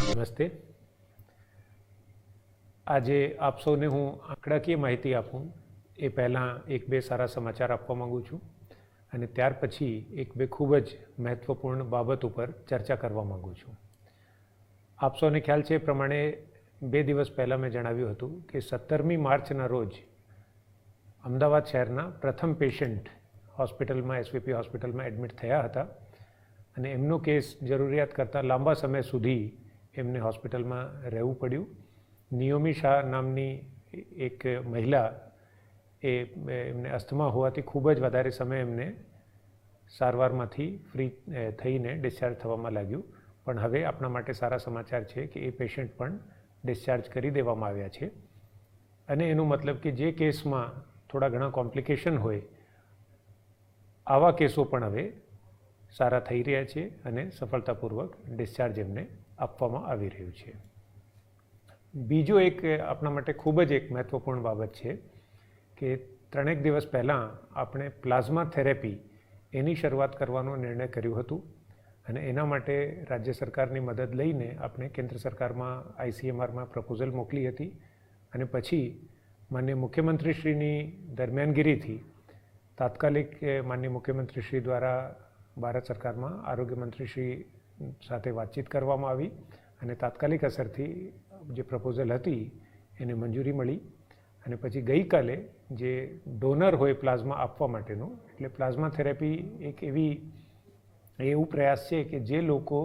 નમસ્તે. આજે આપ સૌને હું આંકડાકીય માહિતી આપું એ પહેલાં એક બે સારા સમાચાર આપવા માગું છું અને ત્યાર પછી એક બે ખૂબ જ મહત્ત્વપૂર્ણ બાબત ઉપર ચર્ચા કરવા માગું છું. આપ સૌને ખ્યાલ છે એ પ્રમાણે 2 દિવસ પહેલાં મેં જણાવ્યું હતું કે 17મી માર્ચના રોજ અમદાવાદ શહેરના પ્રથમ પેશન્ટ હોસ્પિટલમાં એસવીપી હોસ્પિટલમાં એડમિટ થયા હતા અને એમનો કેસ જરૂરિયાત કરતાં લાંબા સમય સુધી એમને હોસ્પિટલમાં રહેવું પડ્યું. નિયોમી શાહ નામની એક મહિલા એમને અસ્થમા હોવાથી ખૂબ જ વધારે સમય એમને સારવારમાંથી ફ્રી થઈને ડિસ્ચાર્જ થવામાં લાગ્યું. પણ હવે આપણા માટે સારા સમાચાર છે કે એ પેશન્ટ પણ ડિસ્ચાર્જ કરી દેવામાં આવ્યા છે અને એનો મતલબ કે જે કેસમાં થોડા ઘણા કોમ્પ્લિકેશન હોય આવા કેસો પણ હવે સારા થઈ રહ્યા છે અને સફળતાપૂર્વક ડિસ્ચાર્જ એમને આપવામાં આવી રહ્યું છે. બીજો એક આપણા માટે ખૂબ જ એક મહત્ત્વપૂર્ણ બાબત છે કે 3 દિવસ પહેલાં આપણે પ્લાઝમા થેરેપી એની શરૂઆત કરવાનો નિર્ણય કર્યો હતું અને એના માટે રાજ્ય સરકારની મદદ લઈને આપણે કેન્દ્ર સરકારમાં ICMRમાં પ્રપોઝલ મોકલી હતી અને પછી માનનીય મુખ્યમંત્રીશ્રીની દરમિયાનગીરીથી તાત્કાલિક માનનીય મુખ્યમંત્રીશ્રી દ્વારા ભારત સરકારમાં આરોગ્ય મંત્રીશ્રી સાથે વાતચીત કરવામાં આવી અને તાત્કાલિક અસરથી જે પ્રપોઝલ હતી એને મંજૂરી મળી અને પછી ગઈકાલે જે ડોનર હોય પ્લાઝમા આપવા માટેનું, એટલે પ્લાઝમા થેરેપી એક એવું પ્રયાસ છે કે જે લોકો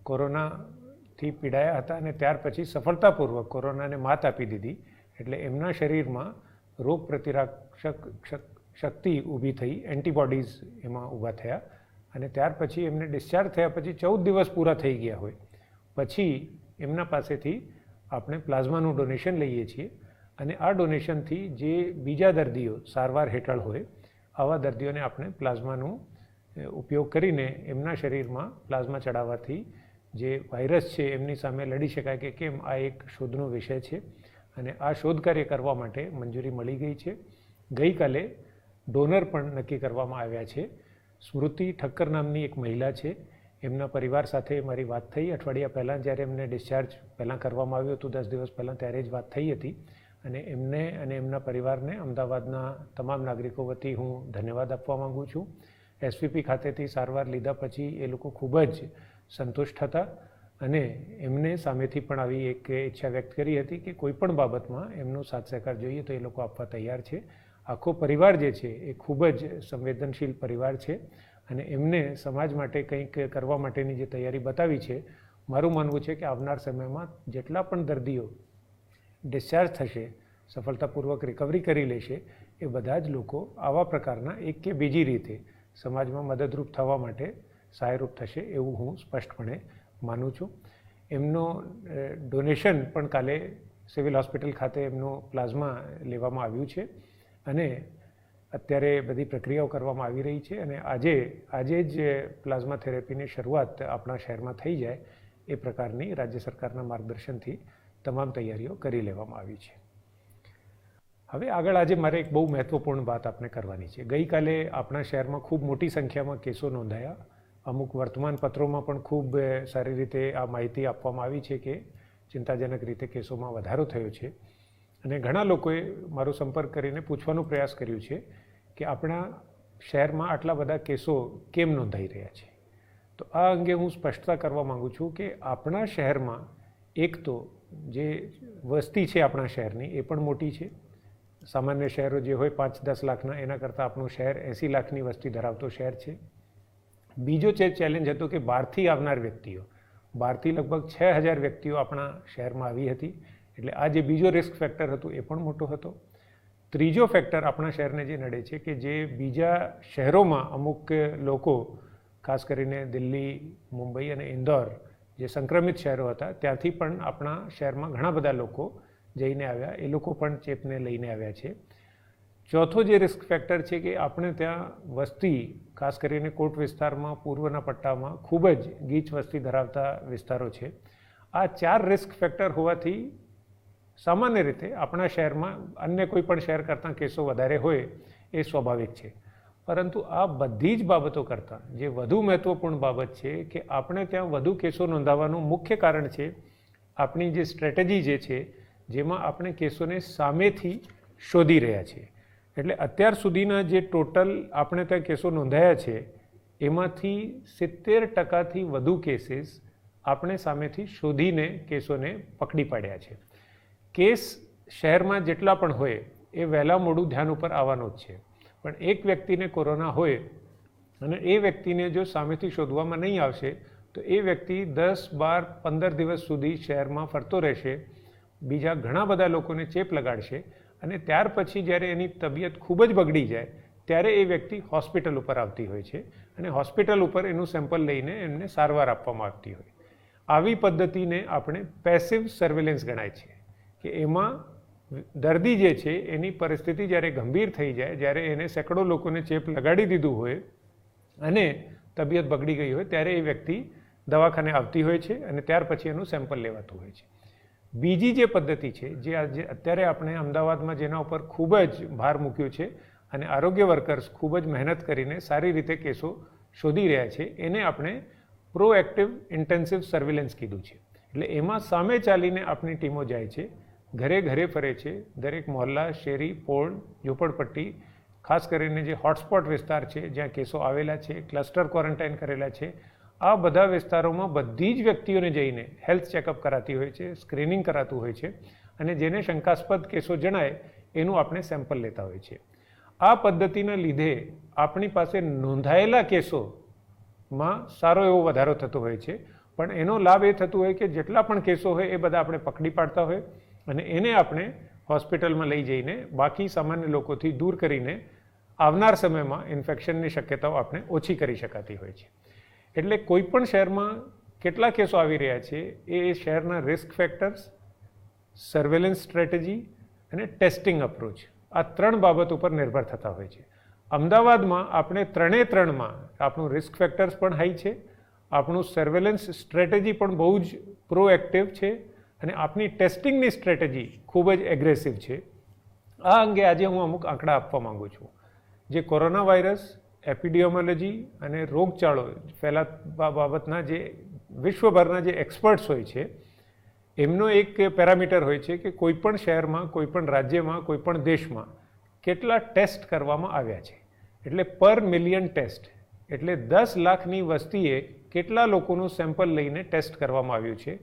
કોરોનાથી પીડાયા હતા અને ત્યાર પછી સફળતાપૂર્વક કોરોનાને માત આપી દીધી, એટલે એમના શરીરમાં રોગ પ્રતિરક્ષક શક્તિ ઊભી થઈ, એન્ટીબોડીઝ એમાં ઊભા થયા અને ત્યાર પછી એમને ડિસ્ચાર્જ થયા પછી 14 દિવસ પૂરા થઈ ગયા હોય પછી એમના પાસેથી આપણે પ્લાઝમાનું ડોનેશન લઈએ છીએ અને આ ડોનેશનથી જે બીજા દર્દીઓ સારવાર હેઠળ હોય આવા દર્દીઓને આપણે પ્લાઝમાનો ઉપયોગ કરીને એમના શરીરમાં પ્લાઝમા ચડાવવાથી જે વાયરસ છે એમની સામે લડી શકાય કે કેમ, આ એક શોધનો વિષય છે અને આ શોધ કાર્ય કરવા માટે મંજૂરી મળી ગઈ છે. ગઈકાલે ડોનર પણ નક્કી કરવામાં આવ્યા છે. સ્મૃતિ ઠક્કર નામની એક મહિલા છે, એમના પરિવાર સાથે મારી વાત થઈ અઠવાડિયા પહેલાં, જ્યારે એમને ડિસ્ચાર્જ પહેલાં કરવામાં આવ્યું હતું 10 દિવસ પહેલાં, ત્યારે જ વાત થઈ હતી અને એમને અને એમના પરિવારને અમદાવાદના તમામ નાગરિકો વતી હું ધન્યવાદ આપવા માગું છું. એસવીપી ખાતેથી સારવાર લીધા પછી એ લોકો ખૂબ જ સંતુષ્ટ હતા અને એમને સામેથી પણ આવી એક ઈચ્છા વ્યક્ત કરી હતી કે કોઈ પણ બાબતમાં એમનો સાથ સહકાર જોઈએ તો એ લોકો આપવા તૈયાર છે. આખો પરિવાર જે છે એ ખૂબ જ સંવેદનશીલ પરિવાર છે અને એમને સમાજ માટે કંઈક કરવા માટેની જે તૈયારી બતાવી છે, મારું માનવું છે કે આવનાર સમયમાં જેટલા પણ દર્દીઓ ડિસ્ચાર્જ થશે, સફળતાપૂર્વક રિકવરી કરી લેશે, એ બધા જ લોકો આવા પ્રકારના એક કે બીજી રીતે સમાજમાં મદદરૂપ થવા માટે સહાયરૂપ થશે એવું હું સ્પષ્ટપણે માનું છું. એમનો ડોનેશન પણ કાલે સિવિલ હોસ્પિટલ ખાતે એમનો પ્લાઝમા લેવામાં આવ્યું છે અને અત્યારે બધી પ્રક્રિયાઓ કરવામાં આવી રહી છે અને આજે જ પ્લાઝમા થેરેપીની શરૂઆત આપણા શહેરમાં થઈ જાય એ પ્રકારની રાજ્ય સરકારના માર્ગદર્શનથી તમામ તૈયારીઓ કરી લેવામાં આવી છે. હવે આગળ આજે મારે એક બહુ મહત્ત્વપૂર્ણ વાત આપણે કરવાની છે. ગઈકાલે આપણા શહેરમાં ખૂબ મોટી સંખ્યામાં કેસો નોંધાયા. અમુક વર્તમાનપત્રોમાં પણ ખૂબ સારી રીતે આ માહિતી આપવામાં આવી છે કે ચિંતાજનક રીતે કેસોમાં વધારો થયો છે અને ઘણા લોકોએ મારો સંપર્ક કરીને પૂછવાનો પ્રયાસ કર્યો છે કે આપણા શહેરમાં આટલા બધા કેસો કેમ નોંધાઈ રહ્યા છે. તો આ અંગે હું સ્પષ્ટતા કરવા માગું છું કે આપણા શહેરમાં એક તો જે વસ્તી છે આપણા શહેરની એ પણ મોટી છે. સામાન્ય શહેરો જે હોય 5-10 લાખના, એના કરતાં આપણું શહેર 80 લાખની વસ્તી ધરાવતો શહેર છે. બીજો ચેલેન્જ હતો કે બહારથી આવનાર વ્યક્તિઓ, બહારથી લગભગ 6000 વ્યક્તિઓ આપણા શહેરમાં આવી હતી, એટલે આ જે બીજો રિસ્ક ફેક્ટર હતો એ પણ મોટો હતો. ત્રીજો ફેક્ટર આપણા શહેરને જે નડે છે કે જે બીજા શહેરોમાં અમુક લોકો, ખાસ કરીને દિલ્હી, મુંબઈ અને ઇન્દોર જે સંક્રમિત શહેરો હતા, ત્યાંથી પણ આપણા શહેરમાં ઘણા બધા લોકો જઈને આવ્યા, એ લોકો પણ ચેપને લઈને આવ્યા છે. ચોથો જે રિસ્ક ફેક્ટર છે કે આપણે ત્યાં વસ્તી, ખાસ કરીને કોટ વિસ્તારમાં, પૂર્વના પટ્ટામાં ખૂબ જ ગીચ વસ્તી ધરાવતા વિસ્તારો છે. આ 4 રિસ્ક ફેક્ટર હોવાથી સામાન્ય રીતે આપણા શહેરમાં અન્ય કોઈ પણ શહેર કરતાં કેસો વધારે હોય એ સ્વાભાવિક છે. પરંતુ આ બધી જ બાબતો કરતાં જે વધુ મહત્ત્વપૂર્ણ બાબત છે કે આપણે ત્યાં વધુ કેસો નોંધાવાનું મુખ્ય કારણ છે આપણી જે સ્ટ્રેટેજી જે છે જેમાં આપણે કેસોને સામેથી શોધી રહ્યા છીએ. એટલે અત્યાર સુધીના જે ટોટલ આપણે ત્યાં કેસો નોંધાયા છે એમાંથી 70% વધુ કેસીસ આપણે સામેથી શોધીને કેસોને પકડી પાડ્યા છે. કેસ શહેરમાં જેટલા પણ હોય એ વહેલા મોડું ધ્યાન ઉપર આવવાનો જ છે, પણ એક વ્યક્તિને કોરોના હોય અને એ વ્યક્તિને જો સામેથી શોધવામાં નહીં આવશે તો એ વ્યક્તિ 10, 12, 15 દિવસ સુધી શહેરમાં ફરતો રહેશે, બીજા ઘણા બધા લોકોને ચેપ લગાડશે અને ત્યાર પછી જ્યારે એની તબિયત ખૂબ જ બગડી જાય ત્યારે એ વ્યક્તિ હોસ્પિટલ ઉપર આવતી હોય છે અને હોસ્પિટલ ઉપર એનું સેમ્પલ લઈને એમને સારવાર આપવામાં આવતી હોય. આવી પદ્ધતિને આપણે પેસિવ સર્વેલન્સ ગણાય છે કે એમાં દર્દી જે છે એની પરિસ્થિતિ જ્યારે ગંભીર થઈ જાય, જ્યારે એને સેંકડો લોકોને ચેપ લગાડી દીધું હોય અને તબિયત બગડી ગઈ હોય ત્યારે એ વ્યક્તિ દવાખાને આવતી હોય છે અને ત્યાર પછી એનું સેમ્પલ લેવાતું હોય છે. બીજી જે પદ્ધતિ છે જે આજે અત્યારે આપણે અમદાવાદમાં જેના ઉપર ખૂબ જ ભાર મૂક્યો છે અને આરોગ્ય વર્કર્સ ખૂબ જ મહેનત કરીને સારી રીતે કેસો શોધી રહ્યા છે, એને આપણે પ્રોએક્ટિવ ઇન્ટેન્સિવ સર્વેલન્સ કીધું છે. એટલે એમાં સામે ચાલીને આપણી ટીમો જાય છે, ઘરે ઘરે ફરે છે, દરેક મોહલ્લા, શેરી, પોળ, ઝૂંપડપટ્ટી, ખાસ કરીને જે હોટસ્પોટ વિસ્તાર છે જ્યાં કેસો આવેલા છે, ક્લસ્ટર ક્વોરન્ટાઇન કરેલા છે, આ બધા વિસ્તારોમાં બધી જ વ્યક્તિઓને જઈને હેલ્થ ચેકઅપ કરાતી હોય છે, સ્ક્રીનિંગ કરાતું હોય છે અને જેને શંકાસ્પદ કેસો જણાય એનું આપણે સેમ્પલ લેતા હોય છે. આ પદ્ધતિના લીધે આપણી પાસે નોંધાયેલા કેસોમાં સારો એવો વધારો થતો હોય છે, પણ એનો લાભ એ થતો હોય કે જેટલા પણ કેસો હોય એ બધા આપણે પકડી પાડતા હોય અને એને આપણે હોસ્પિટલમાં લઈ જઈને બાકી સામાન્ય લોકોથી દૂર કરીને આવનાર સમયમાં ઇન્ફેક્શનની શક્યતાઓ આપણે ઓછી કરી શકાતી હોય છે. એટલે કોઈ પણ શહેરમાં કેટલા કેસો આવી રહ્યા છે એ શહેરના રિસ્ક ફેક્ટર્સ, સર્વેલન્સ સ્ટ્રેટેજી અને ટેસ્ટિંગ અપ્રોચ, આ 3 બાબત ઉપર નિર્ભર થતા હોય છે. અમદાવાદમાં આપણે 3માં આપણું રિસ્ક ફેક્ટર્સ પણ હાઈ છે, આપણું સર્વેલન્સ સ્ટ્રેટેજી પણ બહુ જ પ્રોએક્ટિવ છે અને આપણી ટેસ્ટિંગની સ્ટ્રેટેજી ખૂબ જ એગ્રેસિવ છે. આ અંગે આજે હું અમુક આંકડા આપવા માંગુ છું. જે કોરોના વાયરસ, એપિડિયોમોલોજી અને રોગચાળો ફેલાવા બાબતના જે વિશ્વભરના જે એક્સપર્ટ્સ હોય છે એમનો એક પેરામીટર હોય છે કે કોઈપણ શહેરમાં, કોઈપણ રાજ્યમાં, કોઈપણ દેશમાં કેટલા ટેસ્ટ કરવામાં આવ્યા છે. એટલે પર મિલિયન ટેસ્ટ, એટલે 10 લાખની વસ્તીએ કેટલા લોકોનું સેમ્પલ લઈને ટેસ્ટ કરવામાં આવ્યું છે.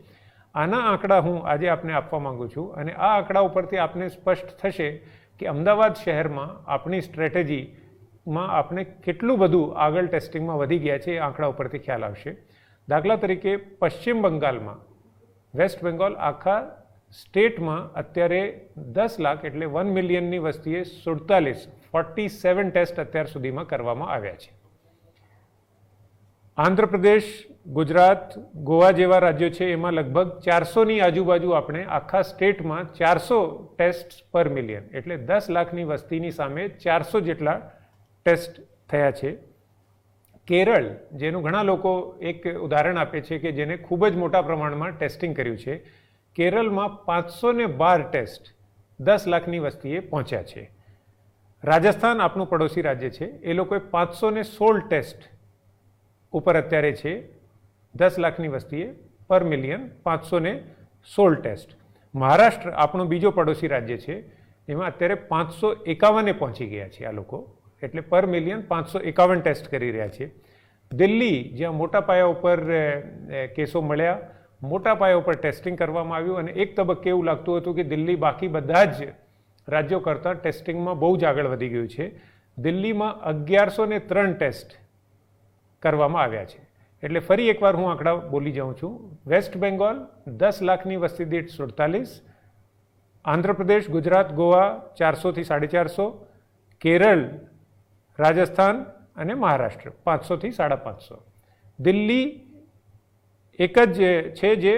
આના આંકડા હું આજે આપને આપવા માંગુ છું અને આ આંકડા ઉપરથી આપને સ્પષ્ટ થશે કે અમદાવાદ શહેરમાં આપણી સ્ટ્રેટેજીમાં આપણે કેટલું બધું આગળ ટેસ્ટિંગમાં વધી ગયા છે એ આંકડા ઉપરથી ખ્યાલ આવશે. દાખલા તરીકે પશ્ચિમ બંગાળમાં, વેસ્ટ બેંગોલ આખા સ્ટેટમાં અત્યારે 10 લાખ એટલે 1 મિલિયનની વસ્તીએ 47 ટેસ્ટ અત્યાર સુધીમાં કરવામાં આવ્યા છે. આંધ્રપ્રદેશ, ગુજરાત, ગોવા જેવા રાજ્યો છે એમાં લગભગ 400ની આજુબાજુ આપણે આખા સ્ટેટમાં 400 ટેસ્ટ પર મિલિયન, એટલે 10 લાખની વસ્તીની સામે 400 જેટલા ટેસ્ટ થયા છે. કેરળ, જેનું ઘણા લોકો એક ઉદાહરણ આપે છે કે જેને ખૂબ જ મોટા પ્રમાણમાં ટેસ્ટિંગ કર્યું છે, કેરળમાં 512 ટેસ્ટ 10 લાખની વસ્તીએ પહોંચ્યા છે. રાજસ્થાન આપણું પડોશી રાજ્ય છે, એ લોકોએ 516 ટેસ્ટ ઉપર અત્યારે છે 10 લાખની વસ્તીએ પર મિલિયન 516 ટેસ્ટ. મહારાષ્ટ્ર આપણો બીજો પડોશી રાજ્ય છે, એમાં અત્યારે 551 પહોંચી ગયા છે આ લોકો, એટલે પર મિલિયન 551 ટેસ્ટ કરી રહ્યા છે. દિલ્હી, જ્યાં મોટા પાયા ઉપર કેસો મળ્યા, મોટા પાયા ઉપર ટેસ્ટિંગ કરવામાં આવ્યું અને એક તબક્કે એવું લાગતું હતું કે દિલ્હી બાકી બધા જ રાજ્યો કરતાં ટેસ્ટિંગમાં બહુ જ આગળ વધી ગયું છે. દિલ્હીમાં 1103 ટેસ્ટ કરવામાં આવ્યા છે. એટલે ફરી એકવાર હું આંકડા બોલી જાઉં છું. વેસ્ટ બેંગોલ 10 લાખની વસ્તી દીઠ 47, આંધ્રપ્રદેશ, ગુજરાત, ગોવા 400થી 450, કેરળ, રાજસ્થાન અને મહારાષ્ટ્ર 500થી 550. દિલ્હી એક જ છે જે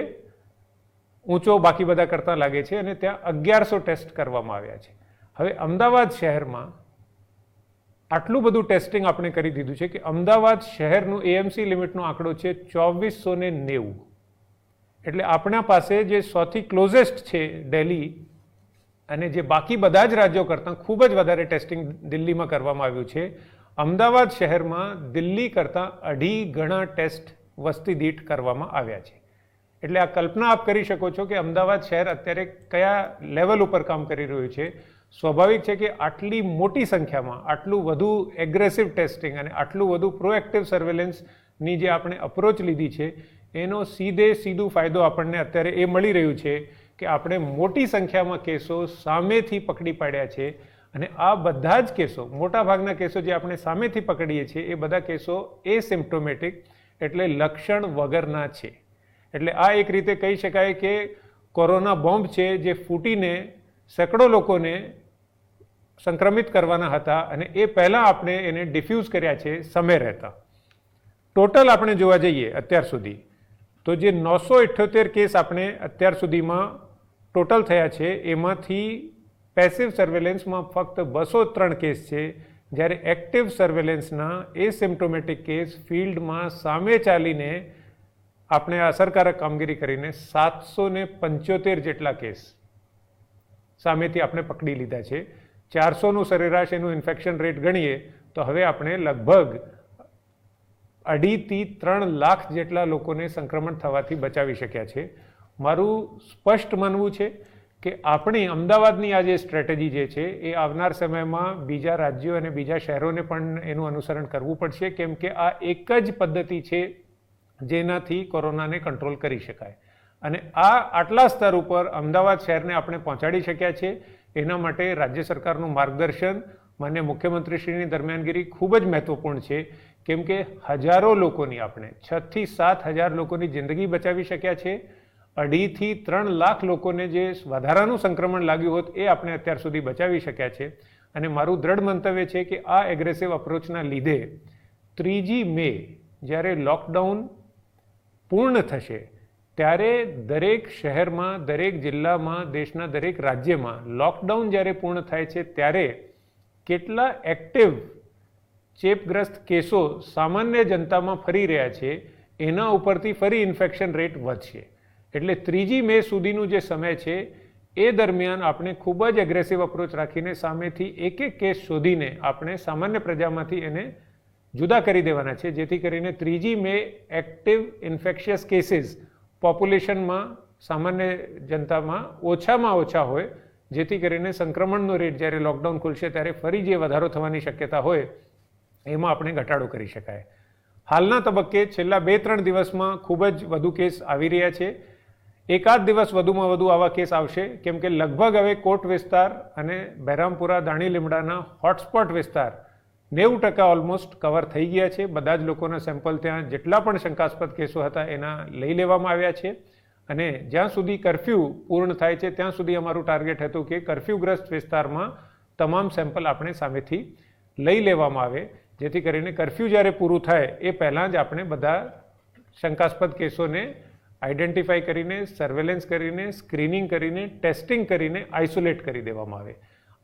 ઊંચો બાકી બધા કરતાં લાગે છે અને ત્યાં 1100 ટેસ્ટ કરવામાં આવ્યા છે. હવે અમદાવાદ શહેરમાં આટલું બધું ટેસ્ટિંગ આપણે કરી દીધું છે કે અમદાવાદ શહેરનું એએમસી લિમિટનો આંકડો છે 2490. એટલે આપણા પાસે જે સૌથી ક્લોઝેસ્ટ છે દિલ્હી, અને જે બાકી બધા જ રાજ્યો કરતાં ખૂબ જ વધારે ટેસ્ટિંગ દિલ્હીમાં કરવામાં આવ્યું છે. અમદાવાદ શહેરમાં દિલ્હી કરતાં 2.5 ગણા ટેસ્ટ વસ્તી દીઠ કરવામાં આવ્યા છે. એટલે આ કલ્પના આપ કરી શકો છો કે અમદાવાદ શહેર અત્યારે કયા લેવલ ઉપર કામ કરી રહ્યું છે. સ્વાભાવિક છે કે આટલી મોટી સંખ્યામાં આટલું વધુ એગ્રેસિવ ટેસ્ટિંગ અને આટલું વધુ પ્રોએક્ટિવ સર્વેલન્સની જે આપણે અપ્રોચ લીધી છે એનો સીધું ફાયદો આપણને અત્યારે એ મળી રહ્યું છે કે આપણે મોટી સંખ્યામાં કેસો સામેથી પકડી પાડ્યા છે. અને આ બધા જ કેસો, મોટાભાગના કેસો જે આપણે સામેથી પકડીએ છીએ એ બધા કેસો એસિમ્પ્ટોમેટિક એટલે લક્ષણ વગરના છે. એટલે આ એક રીતે કહી શકાય કે કોરોના બોમ્બ છે જે ફૂટીને સેંકડો લોકોને સંક્રમિત કરવાના હતા અને એ પહેલાં આપણે એને ડિફ્યુઝ કર્યા છે સમય રહેતા. ટોટલ આપણે જોવા જઈએ અત્યાર સુધી તો જે 978 કેસ આપણે અત્યાર સુધીમાં ટોટલ થયા છે એમાંથી પેસિવ સર્વેલન્સમાં ફક્ત 203 કેસ છે, જ્યારે એક્ટિવ સર્વેલન્સના એસિમ્પ્ટોમેટિક કેસ ફિલ્ડમાં સામે ચાલીને આપણે અસરકારક કામગીરી કરીને 775 જેટલા કેસ સામેથી આપણે પકડી લીધા છે. 400નું સરેરાશ એનું ઇન્ફેક્શન રેટ ગણીએ તો હવે આપણે લગભગ 2.5 થી 3 લાખ જેટલા લોકોને સંક્રમણ થવાથી બચાવી શક્યા છે. મારું સ્પષ્ટ માનવું છે કે આપણી અમદાવાદની આ જે સ્ટ્રેટેજી જે છે એ આવનાર સમયમાં બીજા રાજ્યો અને બીજા શહેરોને પણ એનું અનુસરણ કરવું પડશે, કેમ કે આ એક જ પદ્ધતિ છે જેનાથી કોરોનાને કંટ્રોલ કરી શકાય. અને આ આટલા સ્તર ઉપર અમદાવાદ શહેરને આપણે પહોંચાડી શક્યા છે. એના માટે રાજ્ય સરકારનું માર્ગદર્શન, માન્ય મુખ્યમંત્રીશ્રીની દરમિયાનગીરી ખૂબ જ મહત્વપૂર્ણ છે, કેમ કે હજારો લોકોની આપણે 6 થી 7 હજાર લોકોની જિંદગી બચાવી શક્યા છે. 2.5 થી 3 લાખ લોકોને જે વધારાનું સંક્રમણ લાગ્યું હોત એ આપણે અત્યાર સુધી બચાવી શક્યા છે. અને મારું દ્રઢ મંતવ્ય છે કે આ એગ્રેસિવ અપ્રોચના લીધે 3જી મે જ્યારે લોકડાઉન પૂર્ણ થશે ત્યારે દરેક શહેરમાં, દરેક જિલ્લામાં, દેશના દરેક રાજ્યમાં લોકડાઉન જ્યારે પૂર્ણ થાય છે ત્યારે કેટલા એક્ટિવ ચેપગ્રસ્ત કેસો સામાન્ય જનતામાં ફરી રહ્યા છે એના ઉપરથી ફરી ઇન્ફેક્શન રેટ વધશે. એટલે 3જી મે સુધીનું જે સમય છે એ દરમિયાન આપણે ખૂબ જ એગ્રેસિવ અપ્રોચ રાખીને સામેથી એક કેસ શોધીને આપણે સામાન્ય પ્રજામાંથી એને જુદા કરી દેવાના છે, જેથી કરીને 3જી મે એક્ટિવ ઇન્ફેક્શિયસ કેસીસ પોપ્યુલેશનમાં, સામાન્ય જનતામાં ઓછામાં ઓછા હોય, જેથી કરીને સંક્રમણનો રેટ જ્યારે લોકડાઉન ખુલશે ત્યારે ફરી જે વધારો થવાની શક્યતા હોય એમાં આપણે ઘટાડો કરી શકાય. હાલના તબક્કે છેલ્લા 2-3 દિવસમાં ખૂબ જ વધુ કેસ આવી રહ્યા છે. એકાદ દિવસ વધુમાં વધુ આવા કેસ આવશે, કેમ કે લગભગ હવે કોટ વિસ્તાર અને બહેરામપુરા, દાણી લીમડાના હોટસ્પોટ વિસ્તાર 90% ઓલમોસ્ટ કવર થઈ ગયા છે. બધા જ લોકોના સેમ્પલ ત્યાં જેટલા પણ શંકાસ્પદ કેસો હતા એના લઈ લેવામાં આવ્યા છે. અને જ્યાં સુધી કરફ્યુ પૂર્ણ થાય છે ત્યાં સુધી અમારું ટાર્ગેટ હતું કે કરફ્યુગ્રસ્ત વિસ્તારમાં તમામ સેમ્પલ આપણે સામેથી લઈ લેવામાં આવે, જેથી કરીને કરફ્યુ જ્યારે પૂરું થાય એ પહેલાં જ આપણે બધા શંકાસ્પદ કેસોને આઈડેન્ટિફાઈ કરીને, સર્વેલન્સ કરીને, સ્ક્રીનિંગ કરીને, ટેસ્ટિંગ કરીને આઇસોલેટ કરી દેવામાં આવે.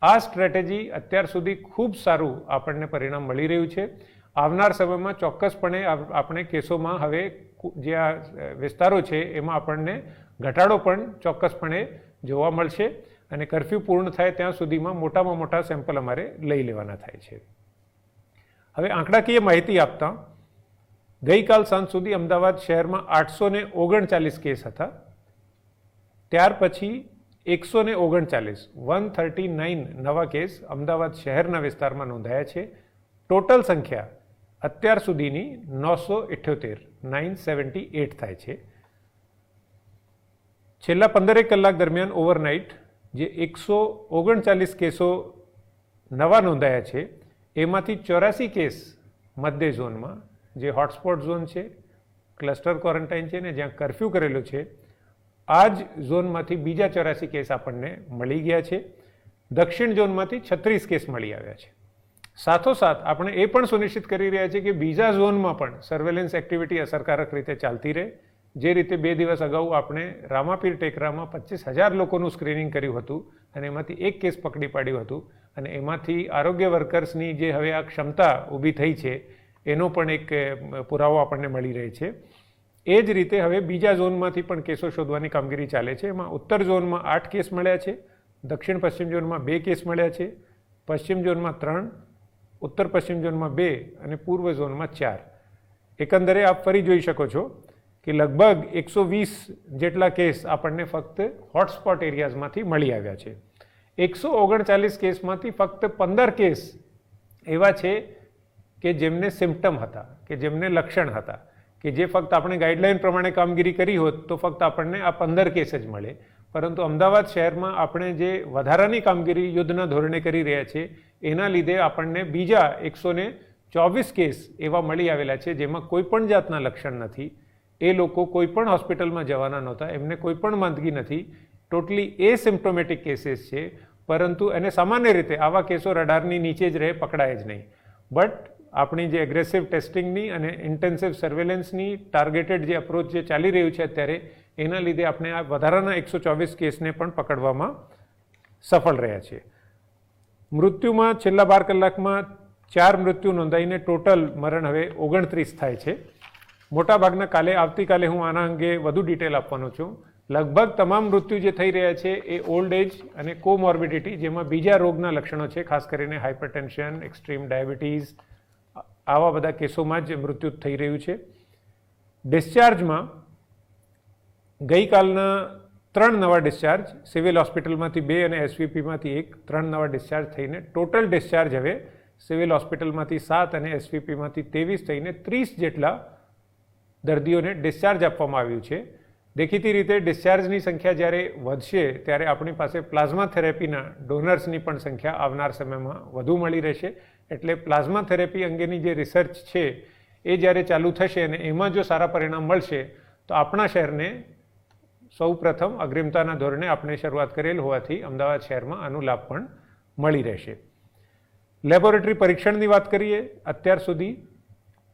આ સ્ટ્રેટેજી અત્યાર સુધી ખૂબ સારું આપણને પરિણામ મળી રહ્યું છે. આવનાર સમયમાં ચોક્કસપણે આપણે કેસોમાં હવે જે આ વિસ્તારો છે એમાં આપણને ઘટાડો પણ ચોક્કસપણે જોવા મળશે. અને કરફ્યુ પૂર્ણ થાય ત્યાં સુધીમાં મોટામાં મોટા સેમ્પલ અમારે લઈ લેવાના થાય છે. હવે આંકડાકીય માહિતી આપતા ગઈકાલ સાંજ સુધી અમદાવાદ શહેરમાં 839 કેસ હતા. ત્યાર પછી 139 નવા કેસ અમદાવાદ શહેરના વિસ્તારમાં નોંધાયા છે. ટોટલ સંખ્યા અત્યાર સુધીની 978 થાય છે. છેલ્લા 15 કલાક દરમિયાન ઓવરનાઇટ જે 139 કેસો નવા નોંધાયા છે એમાંથી 84 કેસ મધ્ય ઝોનમાં, જે હોટસ્પોટ ઝોન છે, ક્લસ્ટર ક્વોરન્ટાઇન છે ને જ્યાં કરફ્યુ કરેલો છે, આ જ ઝોનમાંથી બીજા 84 કેસ આપણને મળી ગયા છે. દક્ષિણ ઝોનમાંથી 36 કેસ મળી આવ્યા છે. સાથોસાથ આપણે એ પણ સુનિશ્ચિત કરી રહ્યા છીએ કે બીજા ઝોનમાં પણ સર્વેલન્સ એક્ટિવિટી અસરકારક રીતે ચાલતી રહે. જે રીતે 2 દિવસ અગાઉ આપણે રામાપીર ટેકરામાં 25,000 લોકોનું સ્ક્રીનિંગ કર્યું હતું અને એમાંથી એક કેસ પકડી પાડ્યું હતું, અને એમાંથી આરોગ્ય વર્કર્સની જે હવે આ ક્ષમતા ઊભી થઈ છે એનો પણ એક પુરાવો આપણને મળી રહે છે. એ જ રીતે હવે બીજા ઝોનમાંથી પણ કેસો શોધવાની કામગીરી ચાલે છે. એમાં ઉત્તર ઝોનમાં 8 કેસ મળ્યા છે, દક્ષિણ પશ્ચિમ ઝોનમાં 2 કેસ મળ્યા છે, પશ્ચિમ ઝોનમાં 3, ઉત્તર પશ્ચિમ ઝોનમાં 2 અને પૂર્વ ઝોનમાં 4. એકંદરે આપ ફરી જોઈ શકો છો કે લગભગ 120 જેટલા કેસ આપણને ફક્ત હોટસ્પોટ એરિયાઝમાંથી મળી આવ્યા છે. 139 કેસમાંથી ફક્ત 15 કેસ એવા છે કે જેમને સિમ્પટમ હતા, કે જેમને લક્ષણ હતા, કે જે ફક્ત આપણે ગાઈડલાઈન પ્રમાણે કામગીરી કરી હોત તો ફક્ત આપણને આ 15 કેસ જ મળે. પરંતુ અમદાવાદ શહેરમાં આપણે જે વધારાની કામગીરી યુદ્ધના ધોરણે કરી રહ્યા છીએ એના લીધે આપણને બીજા 124 કેસ એવા મળી આવેલા છે જેમાં કોઈ પણ જાતના લક્ષણ નથી. એ લોકો કોઈ પણ હોસ્પિટલમાં જવાના નહોતા, એમને કોઈ પણ માંદગી નથી, ટોટલી એસિમ્પ્ટોમેટિક કેસીસ છે. પરંતુ એને સામાન્ય રીતે આવા કેસો રડારની નીચે જ રહે, પકડાય જ નહીં. બટ આપણી જે એગ્રેસિવ ટેસ્ટિંગની અને ઇન્ટેન્સિવ સર્વેલન્સની ટાર્ગેટેડ જે અપ્રોચ જે ચાલી રહ્યું છે અત્યારે, એના લીધે આપણે આ વધારાના 124 કેસને પણ પકડવામાં સફળ રહ્યા છીએ. મૃત્યુમાં છેલ્લા 12 કલાકમાં 4 મૃત્યુ નોંધાઈને ટોટલ મરણ હવે 29 થાય છે. મોટાભાગના આવતીકાલે હું આના અંગે વધુ ડિટેલ આપવાનો છું. લગભગ તમામ મૃત્યુ જે થઈ રહ્યા છે એ ઓલ્ડ એજ અને કોમોર્બિડિટી, જેમાં બીજા રોગના લક્ષણો છે, ખાસ કરીને હાઇપરટેન્શન, એક્સ્ટ્રીમ ડાયાબિટીઝ, આવા બધા કેસોમાં જ મૃત્યુ થઈ રહ્યું છે. ડિસ્ચાર્જમાં ગઈકાલના 3 નવા ડિસ્ચાર્જ, સિવિલ હોસ્પિટલમાંથી 2 અને એસવીપીમાંથી 1, 3 નવા ડિસ્ચાર્જ થઈને ટોટલ ડિસ્ચાર્જ હવે સિવિલ હોસ્પિટલમાંથી 7 અને એસવીપીમાંથી 23 થઈને 30 જેટલા દર્દીઓને ડિસ્ચાર્જ આપવામાં આવ્યું છે. દેખીતી રીતે ડિસ્ચાર્જની સંખ્યા જ્યારે વધશે ત્યારે આપણી પાસે પ્લાઝમા થેરેપીના ડોનર્સની પણ સંખ્યા આવનાર સમયમાં વધુ મળી રહેશે. એટલે પ્લાઝમા થેરેપી અંગેની જે રિસર્ચ છે એ જ્યારે ચાલુ થશે અને એમાં જો સારા પરિણામ મળશે તો આપણા શહેરને સૌ પ્રથમ અગ્રિમતાના ધોરણે આપણે શરૂઆત કરેલ હોવાથી અમદાવાદ શહેરમાં આનો લાભ પણ મળી રહેશે. લેબોરેટરી પરીક્ષણની વાત કરીએ, અત્યાર સુધી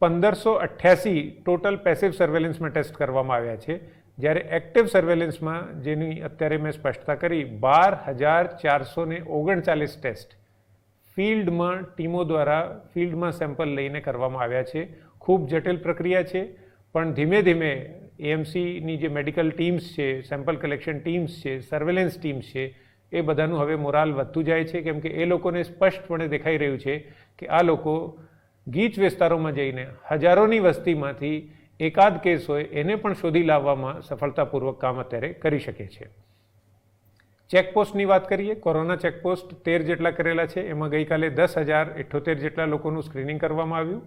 1588 ટોટલ પેસિવ સર્વેલન્સમાં ટેસ્ટ કરવામાં આવ્યા છે, જ્યારે એક્ટિવ સર્વેલન્સમાં, જેની અત્યારે મેં સ્પષ્ટતા કરી, 12,439 ટેસ્ટ ફિલ્ડમાં ટીમો દ્વારા ફિલ્ડમાં સેમ્પલ લઈને કરવામાં આવ્યા છે. ખૂબ જટિલ પ્રક્રિયા છે, પણ ધીમે ધીમે એએમસીની જે મેડિકલ ટીમ્સ છે, સેમ્પલ કલેક્શન ટીમ્સ છે, સર્વેલન્સ ટીમ્સ છે, એ બધાનું હવે મોરાલ વધતું જાય છે. કેમ કે એ લોકોને સ્પષ્ટપણે દેખાઈ રહ્યું છે કે આ લોકો ગીચ વિસ્તારોમાં જઈને હજારોની વસ્તીમાંથી એકાદ કેસ હોય એને પણ શોધી લાવવામાં સફળતાપૂર્વક કામ અત્યારે કરી શકે છે. ચેકપોસ્ટની વાત કરીએ, કોરોના ચેકપોસ્ટ 13 જેટલા કરેલા છે. એમાં ગઈકાલે 10,078 જેટલા લોકોનું સ્ક્રીનિંગ કરવામાં આવ્યું,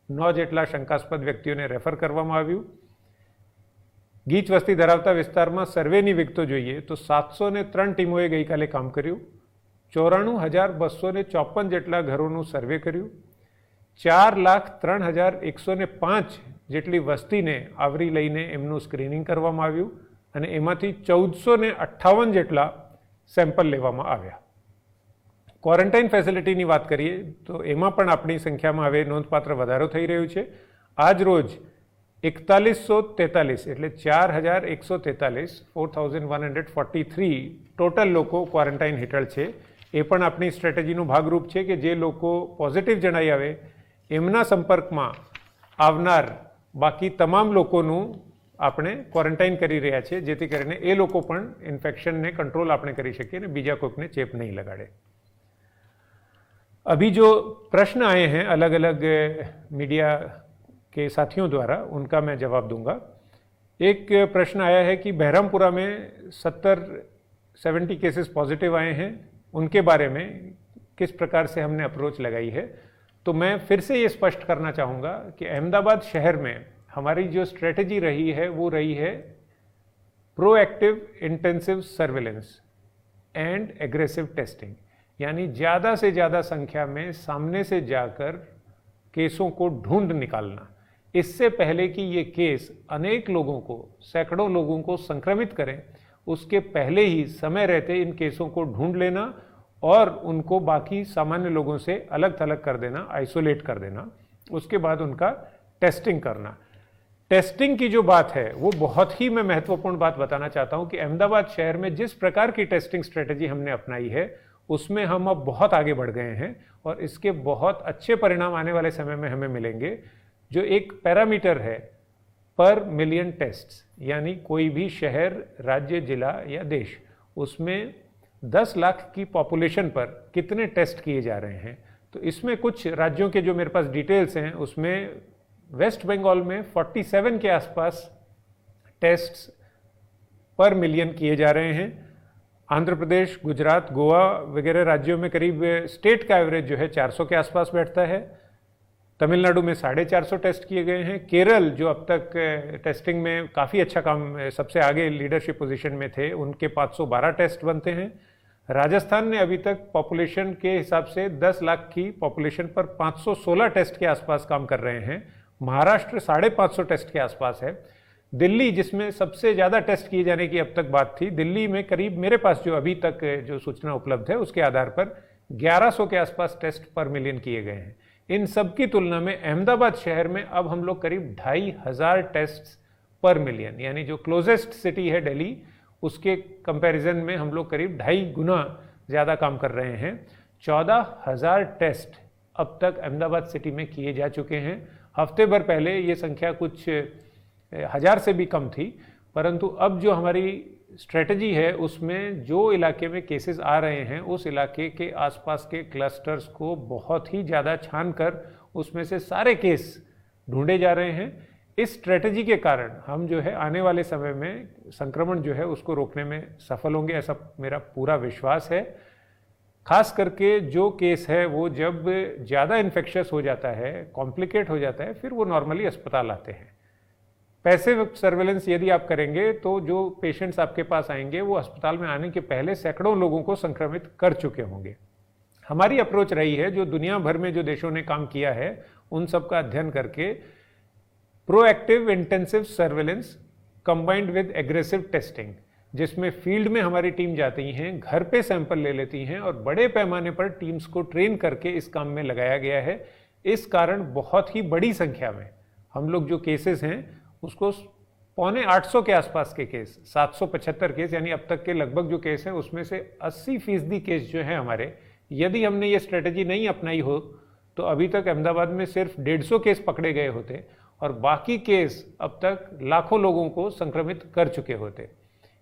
9 જેટલા શંકાસ્પદ વ્યક્તિઓને રેફર કરવામાં આવ્યું. ગીચ વસ્તી ધરાવતા વિસ્તારમાં સર્વેની વિગતો જોઈએ તો 703 ટીમોએ ગઈકાલે કામ કર્યું, 94,254 જેટલા ઘરોનું સર્વે કર્યું, 4,03,105 જેટલી વસ્તીને આવરી લઈને એમનું સ્ક્રીનિંગ કરવામાં આવ્યું અને એમાંથી 1458 જેટલા સેમ્પલ લેવામાં આવ્યા. ક્વોરન્ટાઇન ફેસિલિટીની વાત કરીએ તો એમાં પણ આપણી સંખ્યામાં હવે નોંધપાત્ર વધારો થઈ રહ્યો છે. આજ રોજ 4143 એટલે 4143 4143 ટોટલ લોકો ક્વોરન્ટાઇન હેઠળ છે. એ પણ આપણી સ્ટ્રેટેજીનો ભાગરૂપ છે કે જે લોકો પોઝિટિવ જણાઈ આવે એમના સંપર્કમાં આવનાર બાકી તમામ લોકોનું આપણે ક્વોરન્ટાઇન કરી રહ્યા છીએ, જેથી કરીને એ લોકો પણ ઇન્ફેક્શનને કંટ્રોલ આપણે કરી શકીએ અને બીજા કોઈકને ચેપ નહીં लगाड़े. अभी जो प्रश्न आए हैं अलग अलग मीडिया के साथियों द्वारा, उनका मैं जवाब दूंगा. एक प्रश्न आया है कि बहरामपुरा में 70 केसेस पॉजिटिव आए हैं, उनके बारे में किस प्रकार से हमने अप्रोच लगाई है. तो मैं फिर से ये स्पष्ट करना चाहूँगा कि अहमदाबाद शहर में हमारी जो स्ट्रेटजी रही है वो रही है proactive intensive surveillance and aggressive testing, यानी ज़्यादा से ज़्यादा संख्या में सामने से जाकर केसों को ढूंढ निकालना, इससे पहले कि ये केस अनेक लोगों को, सैकड़ों लोगों को संक्रमित करें, उसके पहले ही समय रहते इन केसों को ढूंढ लेना और उनको बाकी सामान्य लोगों से अलग थलग कर देना, आइसोलेट कर देना. उसके बाद उनका टेस्टिंग करना. टेस्टिंग की जो बात है वो बहुत ही मैं महत्वपूर्ण बात बताना चाहता हूं कि अहमदाबाद शहर में जिस प्रकार की टेस्टिंग स्ट्रेटजी हमने अपनाई है उसमें हम अब बहुत आगे बढ़ गए हैं और इसके बहुत अच्छे परिणाम आने वाले समय में हमें मिलेंगे. जो एक पैरामीटर है पर मिलियन टेस्ट्स, यानी कोई भी शहर, राज्य, जिला या देश, उसमें 10 लाख की पॉपुलेशन पर कितने टेस्ट किए जा रहे हैं. तो इसमें कुछ राज्यों के जो मेरे पास डिटेल्स हैं उसमें वेस्ट बंगाल में 47 के आसपास टेस्ट्स पर मिलियन किए जा रहे हैं। आंध्र प्रदेश, गुजरात, गोवा वगैरह राज्यों में करीब स्टेट का एवरेज जो है 400 के आसपास बैठता है। तमिलनाडु में 450 टेस्ट किए गए हैं। केरल जो अब तक टेस्टिंग में काफ़ी अच्छा काम, सबसे आगे लीडरशिप पोजीशन में थे, उनके 512 टेस्ट बनते हैं। राजस्थान ने अभी तक पॉपुलेशन के हिसाब से 10 लाख की पॉपुलेशन पर 516 टेस्ट के आसपास काम कर रहे हैं। महाराष्ट्र 550 टेस्ट के आसपास है। दिल्ली, जिसमें सबसे ज़्यादा टेस्ट किए जाने की अब तक बात थी, दिल्ली में करीब, मेरे पास जो अभी तक जो सूचना उपलब्ध है उसके आधार पर 1100 के आसपास टेस्ट पर मिलियन किए गए हैं। इन सब की तुलना में अहमदाबाद शहर में अब हम लोग करीब 2500 टेस्ट पर मिलियन, यानी जो क्लोजेस्ट सिटी है दिल्ली, उसके कंपैरिजन में हम लोग करीब 2.5 गुना ज़्यादा काम कर रहे हैं। 14,000 टेस्ट अब तक अहमदाबाद सिटी में किए जा चुके हैं। हफ्ते भर पहले ये संख्या कुछ 1000 से भी कम थी, परंतु अब जो हमारी स्ट्रेटजी है उसमें जो इलाके में केसेस आ रहे हैं उस इलाके के आसपास के क्लस्टर्स को बहुत ही ज़्यादा छान कर उसमें से सारे केस ढूंढे जा रहे हैं। इस स्ट्रेटजी के कारण हम जो है आने वाले समय में संक्रमण जो है उसको रोकने में सफल होंगे, ऐसा मेरा पूरा विश्वास है। खास करके जो केस है वो जब ज़्यादा इन्फेक्शस हो जाता है, कॉम्प्लिकेट हो जाता है, फिर वो नॉर्मली अस्पताल आते हैं। पैसिव सर्वेलेंस यदि आप करेंगे तो जो पेशेंट्स आपके पास आएंगे वो अस्पताल में आने के पहले सैकड़ों लोगों को संक्रमित कर चुके होंगे। हमारी अप्रोच रही है, जो दुनिया भर में जो देशों ने काम किया है उन सब का अध्ययन करके, proactive intensive surveillance combined with aggressive testing, जिसमें फील्ड में हमारी टीम जाती हैं, घर पे सैंपल ले लेती हैं और बड़े पैमाने पर टीम्स को ट्रेन करके इस काम में लगाया गया है। इस कारण बहुत ही बड़ी संख्या में हम लोग जो केसेस हैं उसको 750 के आसपास के केस, 775 केस, यानी अब तक के लगभग जो केस हैं उसमें से 80% केस जो हैं हमारे, यदि हमने ये स्ट्रेटजी नहीं अपनाई हो तो अभी तक अहमदाबाद में सिर्फ 150 केस पकड़े गए होते और बाकी केस अब तक लाखों लोगों को संक्रमित कर चुके होते।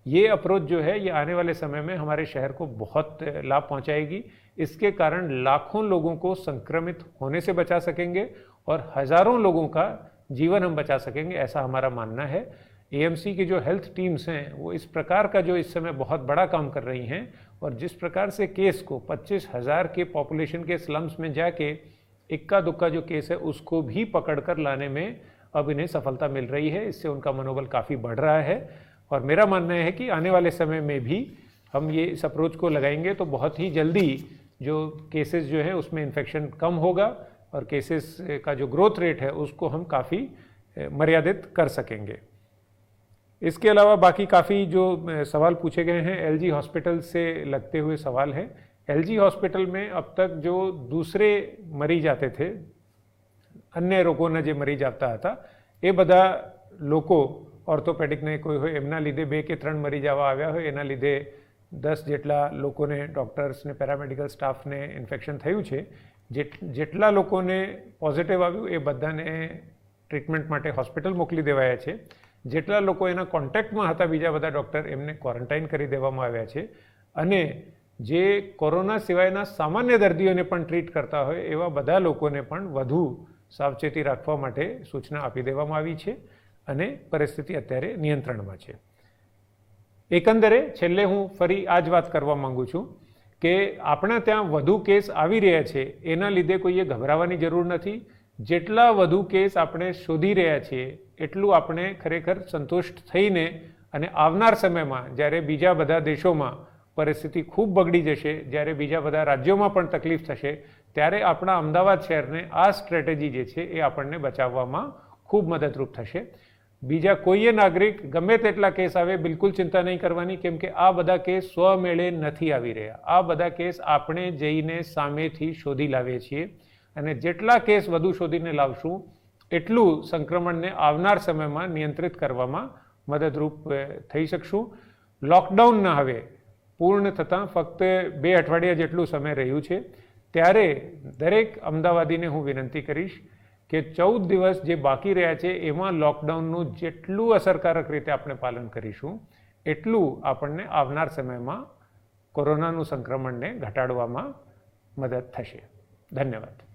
ये अप्रोच जो है ये आने वाले समय में हमारे शहर को बहुत लाभ पहुंचाएगी। इसके कारण लाखों लोगों को संक्रमित होने से बचा सकेंगे और हजारों लोगों का जीवन हम बचा सकेंगे, ऐसा हमारा मानना है। एएमसी की जो हेल्थ टीम्स हैं वो इस प्रकार का जो इस समय बहुत बड़ा काम कर रही हैं और जिस प्रकार से केस को 25,000 के पॉपुलेशन के स्लम्स में जाके इक्का दुक्का जो केस है उसको भी पकड़ कर लाने में अब इन्हें सफलता मिल रही है। इससे उनका मनोबल काफ़ी बढ़ रहा है और मेरा मानना है कि आने वाले समय में भी हम ये इस अप्रोच को लगाएंगे तो बहुत ही जल्दी जो केसेस जो है उसमें इन्फेक्शन कम होगा और केसेस का जो ग्रोथ रेट है उसको हम काफ़ी मर्यादित कर सकेंगे। इसके अलावा बाकी काफ़ी जो सवाल पूछे गए हैं एलजी हॉस्पिटल से लगते हुए सवाल हैं। एलजी हॉस्पिटल में अब तक जो दूसरे मरीज आते थे, अन्य रोगों जे मरीज आता था, એ બધા લોકો ઓર્થોપેડિકને કોઈ હોય એમના લીધે 2 કે 3 મરીજ આવા આવ્યા હોય, એના લીધે 10 જેટલા લોકોને, ડૉક્ટર્સને, પેરામેડિકલ સ્ટાફને ઇન્ફેક્શન થયું છે। જેટલા લોકોને પોઝિટિવ આવ્યું એ બધાને ટ્રીટમેન્ટ માટે હોસ્પિટલ મોકલી દેવાયા છે। જેટલા લોકો એના કોન્ટેક્ટમાં હતા બીજા બધા ડૉક્ટર, એમને ક્વોરન્ટાઇન કરી દેવામાં આવ્યા છે અને જે કોરોના સિવાયના સામાન્ય દર્દીઓને પણ ટ્રીટ કરતા હોય એવા બધા લોકોને પણ વધુ સાવચેતી રાખવા માટે સૂચના આપી દેવામાં આવી છે અને પરિસ્થિતિ અત્યારે નિયંત્રણમાં છે। એકંદરે છેલ્લે હું ફરી આ જ વાત કરવા માંગુ છું કે આપણા ત્યાં વધુ કેસ આવી રહ્યા છે એના લીધે કોઈએ ગભરાવાની જરૂર નથી। જેટલા વધુ કેસ આપણે શોધી રહ્યા છીએ એટલું આપણે ખરેખર સંતુષ્ટ થઈને અને આવનાર સમયમાં જ્યારે બીજા બધા દેશોમાં પરિસ્થિતિ ખૂબ બગડી જશે, જ્યારે બીજા બધા રાજ્યોમાં પણ તકલીફ થશે, ત્યારે આપણા અમદાવાદ શહેરને આ સ્ટ્રેટેજી જે છે એ આપણને બચાવવામાં ખૂબ મદદરૂપ થશે। બીજા કોઈએ નાગરિક ગમે તેટલા કેસ આવે બિલકુલ ચિંતા નહીં કરવાની, કેમ કે આ બધા કેસ સ્વમેળે નથી આવી રહ્યા। આ બધા કેસ આપણે જઈને સામેથી શોધી લાવીએ છીએ અને જેટલા કેસ વધુ શોધીને લાવશું એટલું સંક્રમણને આવનાર સમયમાં નિયંત્રિત કરવામાં મદદરૂપ થઈ શકશું। લોકડાઉનના હવે પૂર્ણ થતાં ફક્ત 2 અઠવાડિયા જેટલું સમય રહ્યું છે, ત્યારે દરેક અમદાવાદીને હું વિનંતી કરીશ કે 14 દિવસ જે બાકી રહ્યા છે એમાં લોકડાઉનનું જેટલું અસરકારક રીતે આપણે પાલન કરીશું એટલું આપણને આવનાર સમયમાં કોરોનાનું સંક્રમણને ઘટાડવામાં મદદ થશે। ધન્યવાદ।